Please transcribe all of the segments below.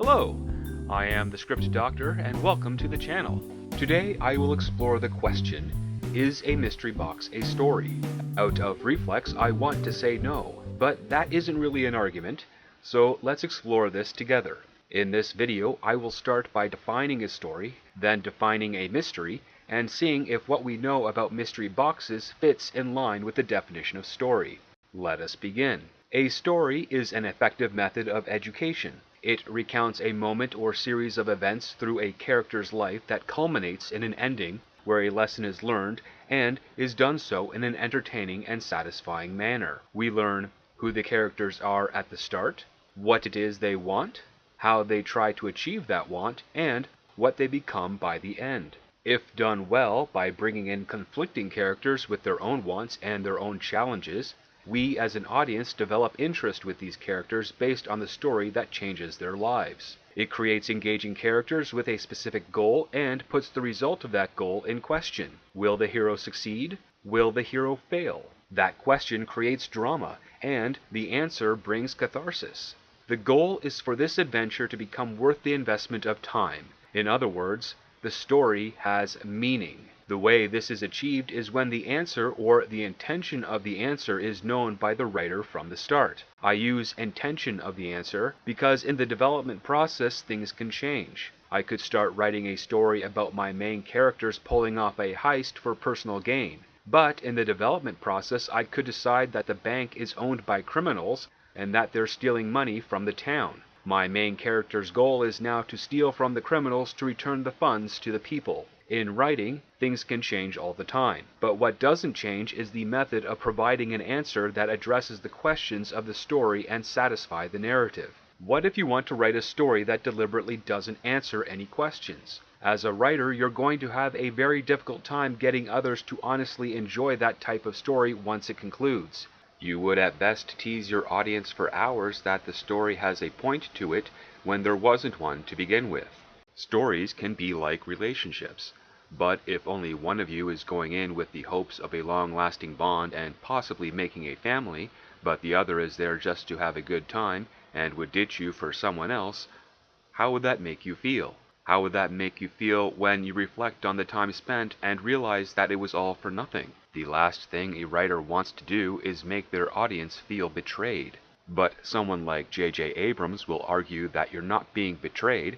Hello, I am the Script Doctor and welcome to the channel. Today I will explore the question, is a mystery box a story? Out of reflex I want to say no, but that isn't really an argument, so let's explore this together. In this video I will start by defining a story, then defining a mystery, and seeing if what we know about mystery boxes fits in line with the definition of story. Let us begin. A story is an effective method of education. It recounts a moment or series of events through a character's life that culminates in an ending where a lesson is learned and is done so in an entertaining and satisfying manner. We learn who the characters are at the start, what it is they want, how they try to achieve that want, and what they become by the end. If done well by bringing in conflicting characters with their own wants and their own challenges, we as an audience develop interest with these characters based on the story that changes their lives. It creates engaging characters with a specific goal and puts the result of that goal in question. Will the hero succeed? Will the hero fail? That question creates drama, and the answer brings catharsis. The goal is for this adventure to become worth the investment of time. In other words, the story has meaning. The way this is achieved is when the answer or the intention of the answer is known by the writer from the start. I use intention of the answer because in the development process things can change. I could start writing a story about my main characters pulling off a heist for personal gain. But in the development process I could decide that the bank is owned by criminals and that they're stealing money from the town. My main character's goal is now to steal from the criminals to return the funds to the people. In writing, things can change all the time, but what doesn't change is the method of providing an answer that addresses the questions of the story and satisfy the narrative. What if you want to write a story that deliberately doesn't answer any questions? As a writer, you're going to have a very difficult time getting others to honestly enjoy that type of story once it concludes. You would at best tease your audience for hours that the story has a point to it when there wasn't one to begin with. Stories can be like relationships, but if only one of you is going in with the hopes of a long-lasting bond and possibly making a family, but the other is there just to have a good time and would ditch you for someone else, how would that make you feel? How would that make you feel when you reflect on the time spent and realize that it was all for nothing? The last thing a writer wants to do is make their audience feel betrayed. But someone like JJ Abrams will argue that you're not being betrayed.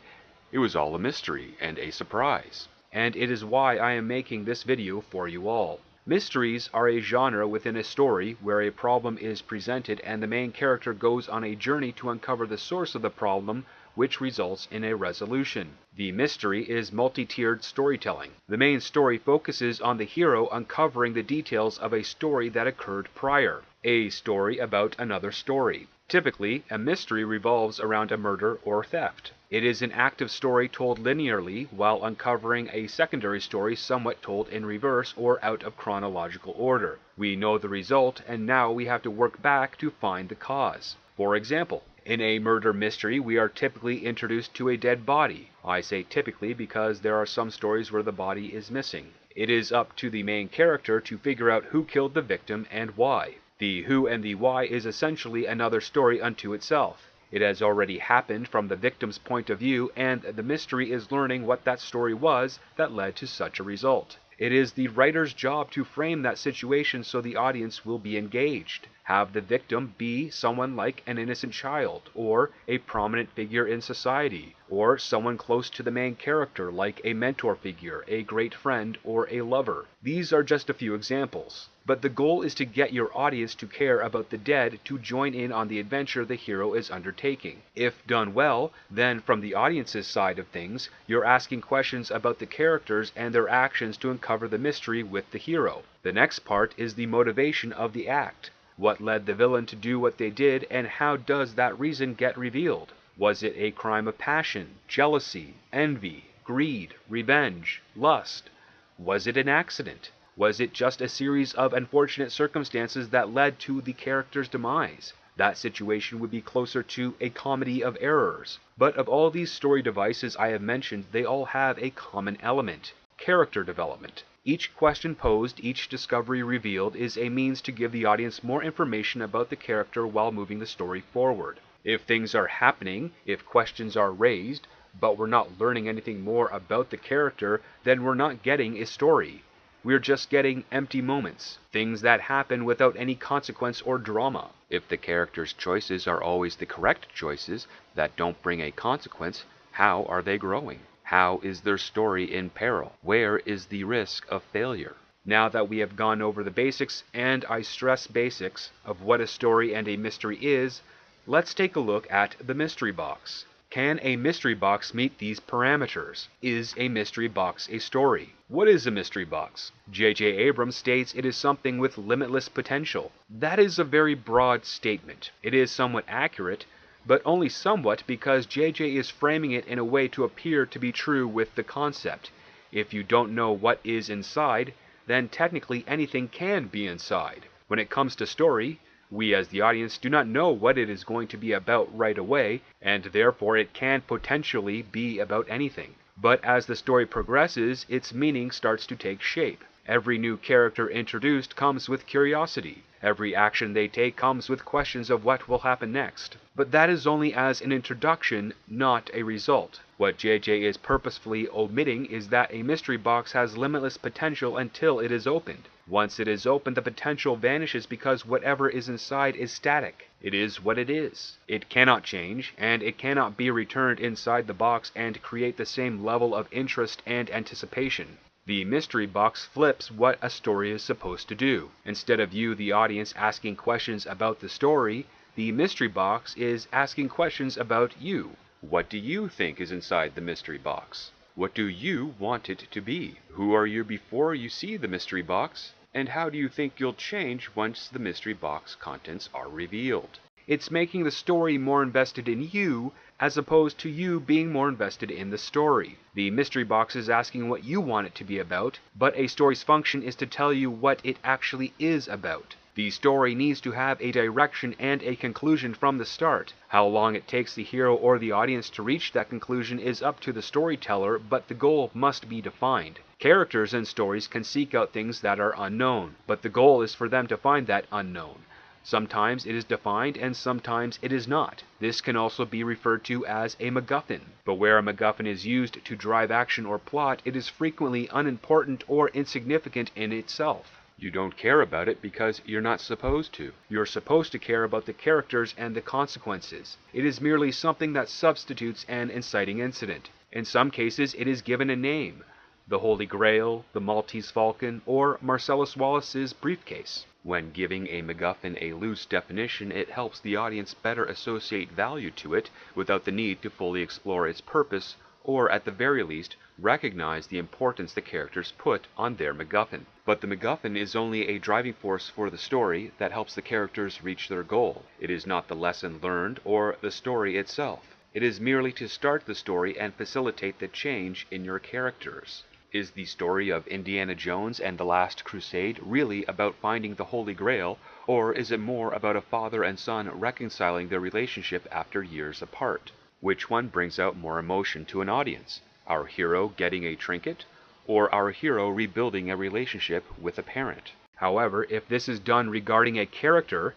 It was all a mystery and a surprise. And it is why I am making this video for you all. Mysteries are a genre within a story where a problem is presented and the main character goes on a journey to uncover the source of the problem, which results in a resolution. The mystery is multi-tiered storytelling. The main story focuses on the hero uncovering the details of a story that occurred prior. A story about another story. Typically, a mystery revolves around a murder or theft. It is an active story told linearly while uncovering a secondary story somewhat told in reverse or out of chronological order. We know the result and now we have to work back to find the cause. For example, in a murder mystery, we are typically introduced to a dead body. I say typically because there are some stories where the body is missing. It is up to the main character to figure out who killed the victim and why. The who and the why is essentially another story unto itself. It has already happened from the victim's point of view, and the mystery is learning what that story was that led to such a result. It is the writer's job to frame that situation so the audience will be engaged. Have the victim be someone like an innocent child, or a prominent figure in society, or someone close to the main character like a mentor figure, a great friend, or a lover. These are just a few examples. But the goal is to get your audience to care about the dead to join in on the adventure the hero is undertaking. If done well, then from the audience's side of things, you're asking questions about the characters and their actions to uncover the mystery with the hero. The next part is the motivation of the act. What led the villain to do what they did, and how does that reason get revealed? Was it a crime of passion, jealousy, envy, greed, revenge, lust? Was it an accident? Was it just a series of unfortunate circumstances that led to the character's demise? That situation would be closer to a comedy of errors. But of all these story devices I have mentioned, they all have a common element: character development. Each question posed, each discovery revealed is a means to give the audience more information about the character while moving the story forward. If things are happening, if questions are raised, but we're not learning anything more about the character, then we're not getting a story. We're just getting empty moments, things that happen without any consequence or drama. If the character's choices are always the correct choices that don't bring a consequence, how are they growing? How is their story in peril? Where is the risk of failure? Now that we have gone over the basics, and I stress basics, of what a story and a mystery is, let's take a look at the mystery box. Can a mystery box meet these parameters? Is a mystery box a story? What is a mystery box? JJ Abrams states it is something with limitless potential. That is a very broad statement. It is somewhat accurate, but only somewhat because JJ is framing it in a way to appear to be true with the concept. If you don't know what is inside, then technically anything can be inside. When it comes to story, we as the audience do not know what it is going to be about right away, and therefore it can potentially be about anything. But as the story progresses, its meaning starts to take shape. Every new character introduced comes with curiosity. Every action they take comes with questions of what will happen next. But that is only as an introduction, not a result. What JJ is purposefully omitting is that a mystery box has limitless potential until it is opened. Once it is opened, the potential vanishes because whatever is inside is static. It is what it is. It cannot change, and it cannot be returned inside the box and create the same level of interest and anticipation. The mystery box flips what a story is supposed to do. Instead of you, the audience, asking questions about the story, the mystery box is asking questions about you. What do you think is inside the mystery box? What do you want it to be? Who are you before you see the mystery box? And how do you think you'll change once the mystery box contents are revealed? It's making the story more invested in you, as opposed to you being more invested in the story. The mystery box is asking what you want it to be about, but a story's function is to tell you what it actually is about. The story needs to have a direction and a conclusion from the start. How long it takes the hero or the audience to reach that conclusion is up to the storyteller, but the goal must be defined. Characters in stories can seek out things that are unknown, but the goal is for them to find that unknown. Sometimes it is defined and sometimes it is not. This can also be referred to as a MacGuffin. But where a MacGuffin is used to drive action or plot, it is frequently unimportant or insignificant in itself. You don't care about it because you're not supposed to. You're supposed to care about the characters and the consequences. It is merely something that substitutes an inciting incident. In some cases it is given a name. The Holy Grail, the Maltese Falcon, or Marcellus Wallace's briefcase. When giving a MacGuffin a loose definition, it helps the audience better associate value to it without the need to fully explore its purpose, or at the very least, recognize the importance the characters put on their MacGuffin. But the MacGuffin is only a driving force for the story that helps the characters reach their goal. It is not the lesson learned or the story itself. It is merely to start the story and facilitate the change in your characters. Is the story of Indiana Jones and the Last Crusade really about finding the Holy Grail, or is it more about a father and son reconciling their relationship after years apart? Which one brings out more emotion to an audience? Our hero getting a trinket, or our hero rebuilding a relationship with a parent? However, if this is done regarding a character,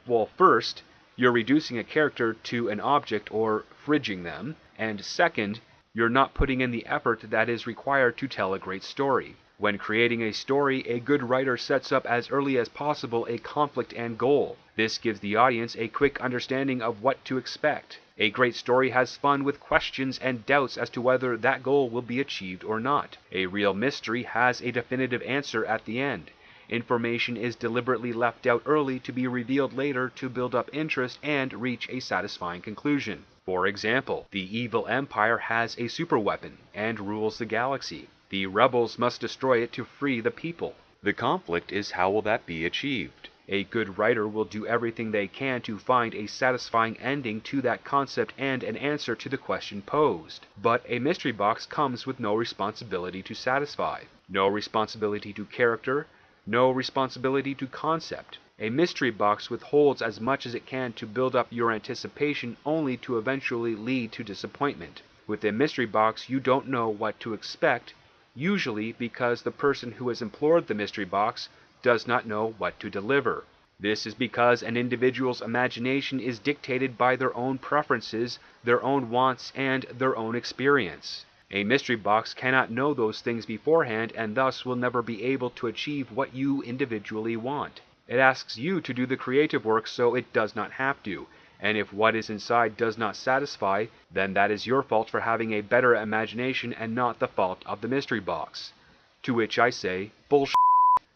well, first, you're reducing a character to an object or fridging them, and second, you're not putting in the effort that is required to tell a great story. When creating a story, a good writer sets up as early as possible a conflict and goal. This gives the audience a quick understanding of what to expect. A great story has fun with questions and doubts as to whether that goal will be achieved or not. A real mystery has a definitive answer at the end. Information is deliberately left out early to be revealed later to build up interest and reach a satisfying conclusion. For example, the evil empire has a superweapon and rules the galaxy. The rebels must destroy it to free the people. The conflict is how will that be achieved? A good writer will do everything they can to find a satisfying ending to that concept and an answer to the question posed. But a mystery box comes with no responsibility to satisfy. No responsibility to character, no responsibility to concept. A mystery box withholds as much as it can to build up your anticipation only to eventually lead to disappointment. With a mystery box, you don't know what to expect, usually because the person who has implored the mystery box does not know what to deliver. This is because an individual's imagination is dictated by their own preferences, their own wants, and their own experience. A mystery box cannot know those things beforehand and thus will never be able to achieve what you individually want. It asks you to do the creative work so it does not have to, and if what is inside does not satisfy, then that is your fault for having a better imagination and not the fault of the mystery box. To which I say, bullshit.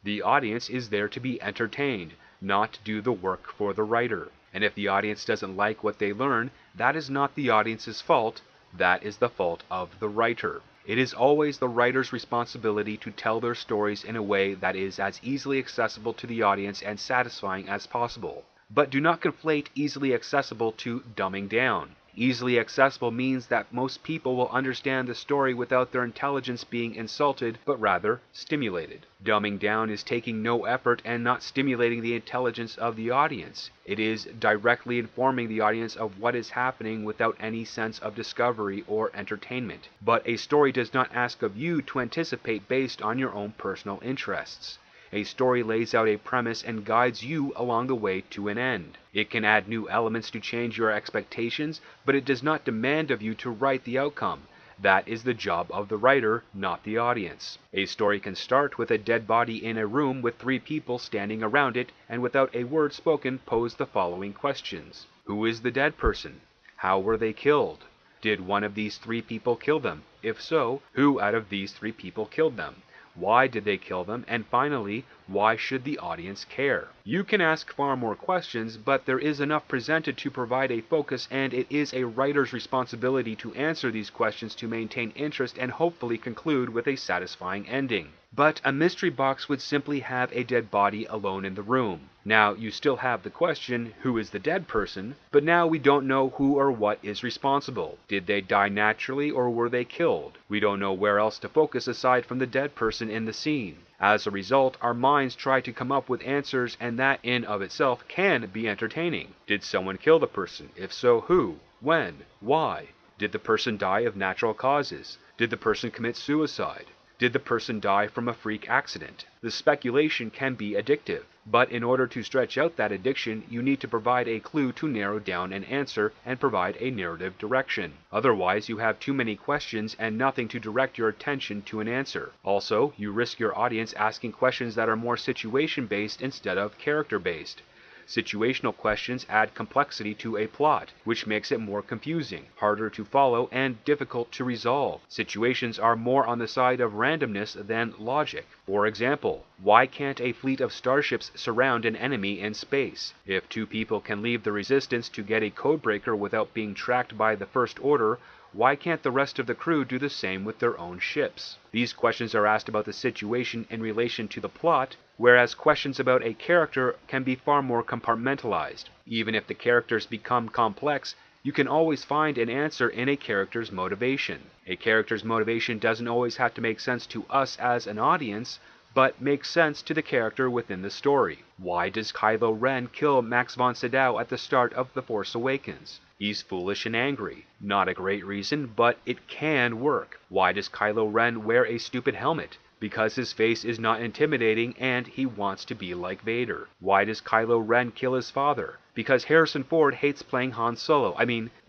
The audience is there to be entertained, not do the work for the writer. And if the audience doesn't like what they learn, that is not the audience's fault, that is the fault of the writer. It is always the writer's responsibility to tell their stories in a way that is as easily accessible to the audience and satisfying as possible. But do not conflate easily accessible to dumbing down. Easily accessible means that most people will understand the story without their intelligence being insulted, but rather stimulated. Dumbing down is taking no effort and not stimulating the intelligence of the audience. It is directly informing the audience of what is happening without any sense of discovery or entertainment. But a story does not ask of you to anticipate based on your own personal interests. A story lays out a premise and guides you along the way to an end. It can add new elements to change your expectations, but it does not demand of you to write the outcome. That is the job of the writer, not the audience. A story can start with a dead body in a room with 3 people standing around it, and without a word spoken pose the following questions. Who is the dead person? How were they killed? Did one of these 3 people kill them? If so, who out of these 3 people killed them? Why did they kill them? And finally, why should the audience care? You can ask far more questions, but there is enough presented to provide a focus, and it is a writer's responsibility to answer these questions to maintain interest and hopefully conclude with a satisfying ending. But a mystery box would simply have a dead body alone in the room. Now, you still have the question, who is the dead person? But now we don't know who or what is responsible. Did they die naturally or were they killed? We don't know where else to focus aside from the dead person in the scene. As a result, our minds try to come up with answers, and that in of itself can be entertaining. Did someone kill the person? If so, who? When? Why? Did the person die of natural causes? Did the person commit suicide? Did the person die from a freak accident? The speculation can be addictive, but in order to stretch out that addiction, you need to provide a clue to narrow down an answer and provide a narrative direction. Otherwise, you have too many questions and nothing to direct your attention to an answer. Also, you risk your audience asking questions that are more situation-based instead of character-based. Situational questions add complexity to a plot, which makes it more confusing, harder to follow, and difficult to resolve. Situations are more on the side of randomness than logic. For example, why can't a fleet of starships surround an enemy in space? If 2 people can leave the Resistance to get a codebreaker without being tracked by the First Order, why can't the rest of the crew do the same with their own ships? These questions are asked about the situation in relation to the plot, whereas questions about a character can be far more compartmentalized. Even if the characters become complex, you can always find an answer in a character's motivation. A character's motivation doesn't always have to make sense to us as an audience, but makes sense to the character within the story. Why does Kylo Ren kill Max von Sydow at the start of The Force Awakens? He's foolish and angry. Not a great reason, but it can work. Why does Kylo Ren wear a stupid helmet? Because his face is not intimidating and he wants to be like Vader. Why does Kylo Ren kill his father? Because Harrison Ford hates playing Han Solo.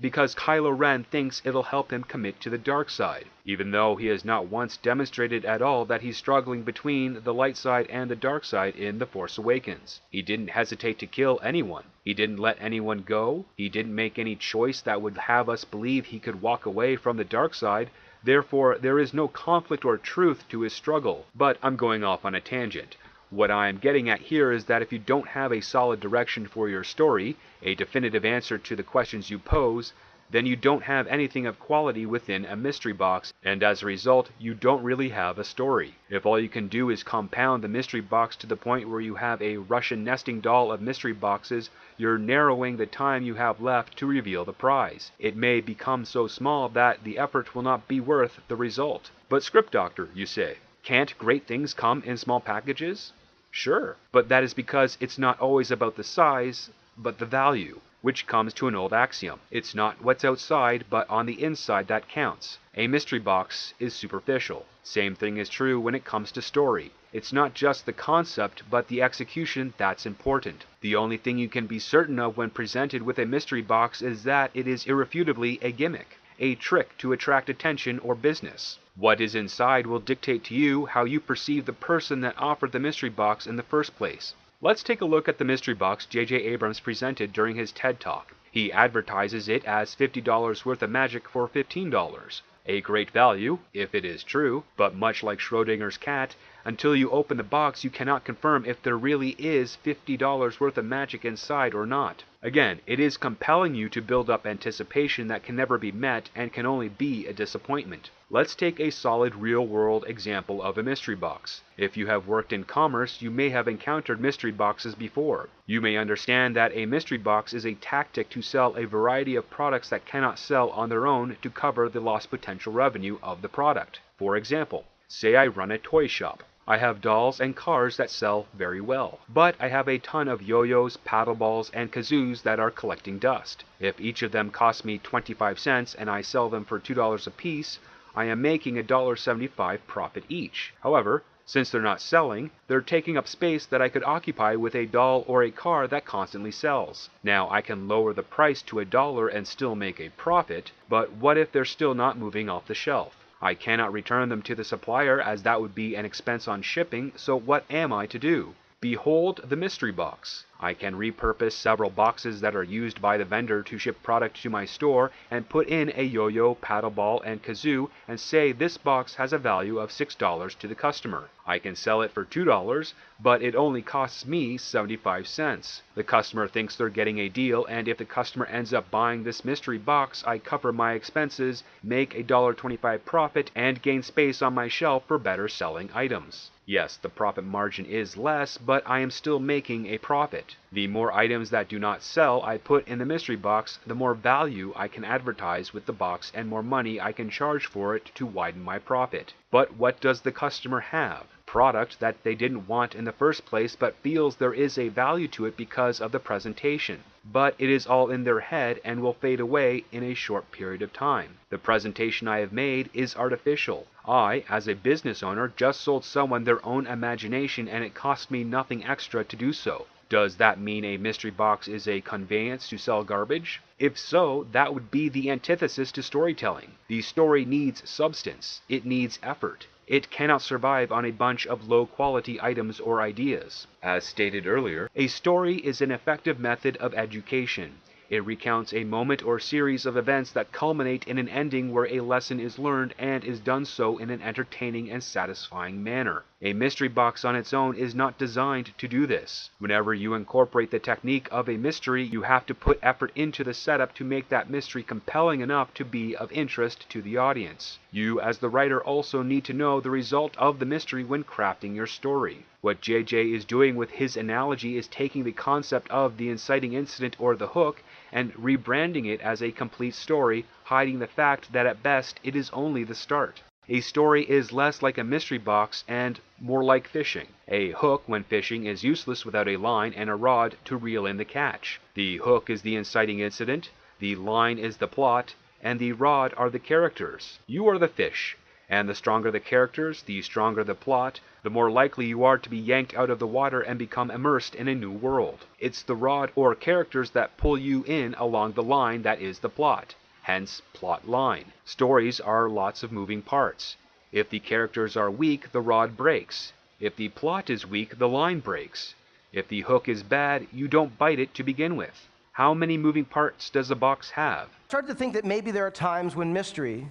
Because Kylo Ren thinks it'll help him commit to the dark side, even though he has not once demonstrated at all that he's struggling between the light side and the dark side in The Force Awakens. He didn't hesitate to kill anyone. He didn't let anyone go. He didn't make any choice that would have us believe he could walk away from the dark side. Therefore, there is no conflict or truth to his struggle. But I'm going off on a tangent. What I am getting at here is that if you don't have a solid direction for your story, a definitive answer to the questions you pose, then you don't have anything of quality within a mystery box, and as a result, you don't really have a story. If all you can do is compound the mystery box to the point where you have a Russian nesting doll of mystery boxes, you're narrowing the time you have left to reveal the prize. It may become so small that the effort will not be worth the result. But Script Doctor, you say, can't great things come in small packages? Sure, but that is because it's not always about the size, but the value, which comes to an old axiom. It's not what's outside, but on the inside that counts. A mystery box is superficial. Same thing is true when it comes to story. It's not just the concept, but the execution that's important. The only thing you can be certain of when presented with a mystery box is that it is irrefutably a gimmick, a trick to attract attention or business. What is inside will dictate to you how you perceive the person that offered the mystery box in the first place. Let's take a look at the mystery box JJ Abrams presented during his TED Talk. He advertises it as $50 worth of magic for $15. A great value, if it is true, but much like Schrodinger's cat, until you open the box you cannot confirm if there really is $50 worth of magic inside or not. Again, it is compelling you to build up anticipation that can never be met and can only be a disappointment. Let's take a solid real-world example of a mystery box. If you have worked in commerce, you may have encountered mystery boxes before. You may understand that a mystery box is a tactic to sell a variety of products that cannot sell on their own to cover the lost potential revenue of the product. For example, say I run a toy shop. I have dolls and cars that sell very well, but I have a ton of yo-yos, paddle balls, and kazoos that are collecting dust. If each of them costs me 25 cents and I sell them for $2 a piece, I am making a $1.75 profit each. However, since they're not selling, they're taking up space that I could occupy with a doll or a car that constantly sells. Now, I can lower the price to $1 and still make a profit, but what if they're still not moving off the shelf? I cannot return them to the supplier as that would be an expense on shipping, so what am I to do? Behold the mystery box. I can repurpose several boxes that are used by the vendor to ship product to my store and put in a yo-yo, paddle ball, and kazoo and say this box has a value of $6 to the customer. I can sell it for $2, but it only costs me 75 cents. The customer thinks they're getting a deal, and if the customer ends up buying this mystery box, I cover my expenses, make a $1.25 profit, and gain space on my shelf for better selling items. Yes, the profit margin is less, but I am still making a profit. The more items that do not sell I put in the mystery box, the more value I can advertise with the box and more money I can charge for it to widen my profit. But what does the customer have? Product that they didn't want in the first place but feels there is a value to it because of the presentation. But it is all in their head and will fade away in a short period of time. The presentation I have made is artificial. I, as a business owner, just sold someone their own imagination and it cost me nothing extra to do so. Does that mean a mystery box is a conveyance to sell garbage? If so, that would be the antithesis to storytelling. The story needs substance. It needs effort. It cannot survive on a bunch of low-quality items or ideas. As stated earlier, a story is an effective method of education. It recounts a moment or series of events that culminate in an ending where a lesson is learned and is done so in an entertaining and satisfying manner. A mystery box on its own is not designed to do this. Whenever you incorporate the technique of a mystery, you have to put effort into the setup to make that mystery compelling enough to be of interest to the audience. You, as the writer, also need to know the result of the mystery when crafting your story. What JJ is doing with his analogy is taking the concept of the inciting incident or the hook and rebranding it as a complete story, hiding the fact that at best it is only the start. A story is less like a mystery box and more like fishing. A hook when fishing is useless without a line and a rod to reel in the catch. The hook is the inciting incident, the line is the plot, and the rod are the characters. You are the fish, and the stronger the characters, the stronger the plot, the more likely you are to be yanked out of the water and become immersed in a new world. It's the rod or characters that pull you in along the line that is the plot. Hence, plot line. Stories are lots of moving parts. If the characters are weak, the rod breaks. If the plot is weak, the line breaks. If the hook is bad, you don't bite it to begin with. How many moving parts does a box have? I started to think that maybe there are times when mystery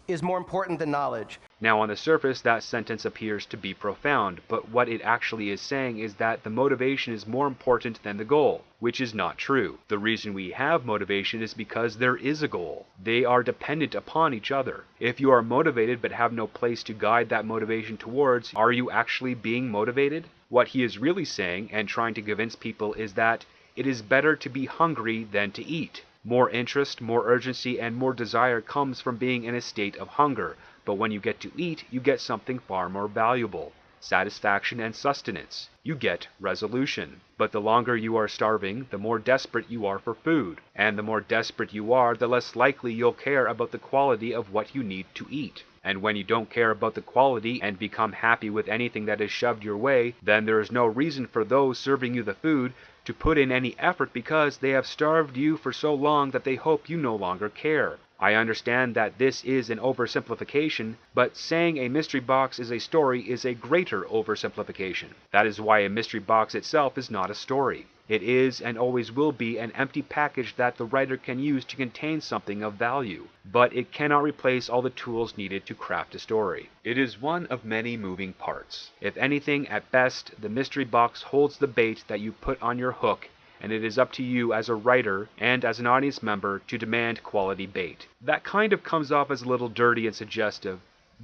is more important than knowledge. Now, on the surface, that sentence appears to be profound, but what it actually is saying is that the motivation is more important than the goal, which is not true. The reason we have motivation is because there is a goal. They are dependent upon each other. If you are motivated but have no place to guide that motivation towards, are you actually being motivated? What he is really saying and trying to convince people is that it is better to be hungry than to eat. More interest, more urgency, and more desire comes from being in a state of hunger, but when you get to eat, you get something far more valuable. satisfaction and sustenance. You get resolution. But the longer you are starving, the more desperate you are for food. And the more desperate you are, the less likely you'll care about the quality of what you need to eat. And when you don't care about the quality and become happy with anything that is shoved your way, then there is no reason for those serving you the food to put in any effort, because they have starved you for so long that they hope you no longer care. I understand that this is an oversimplification, but saying a mystery box is a story is a greater oversimplification. That is why a mystery box itself is not a story. It is and always will be an empty package that the writer can use to contain something of value, but it cannot replace all the tools needed to craft a story. It is one of many moving parts. If anything, at best, the mystery box holds the bait that you put on your hook, and it is up to you as a writer and as an audience member to demand quality bait. That kind of comes off as a little dirty and suggestive,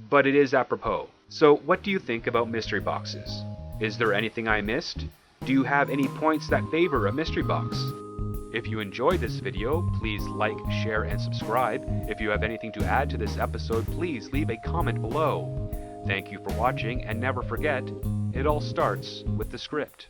but it is apropos. So what do you think about mystery boxes? Is there anything I missed? Do you have any points that favor a mystery box? If you enjoyed this video, please like, share, and subscribe. If you have anything to add to this episode, please leave a comment below. Thank you for watching, and never forget, it all starts with the script.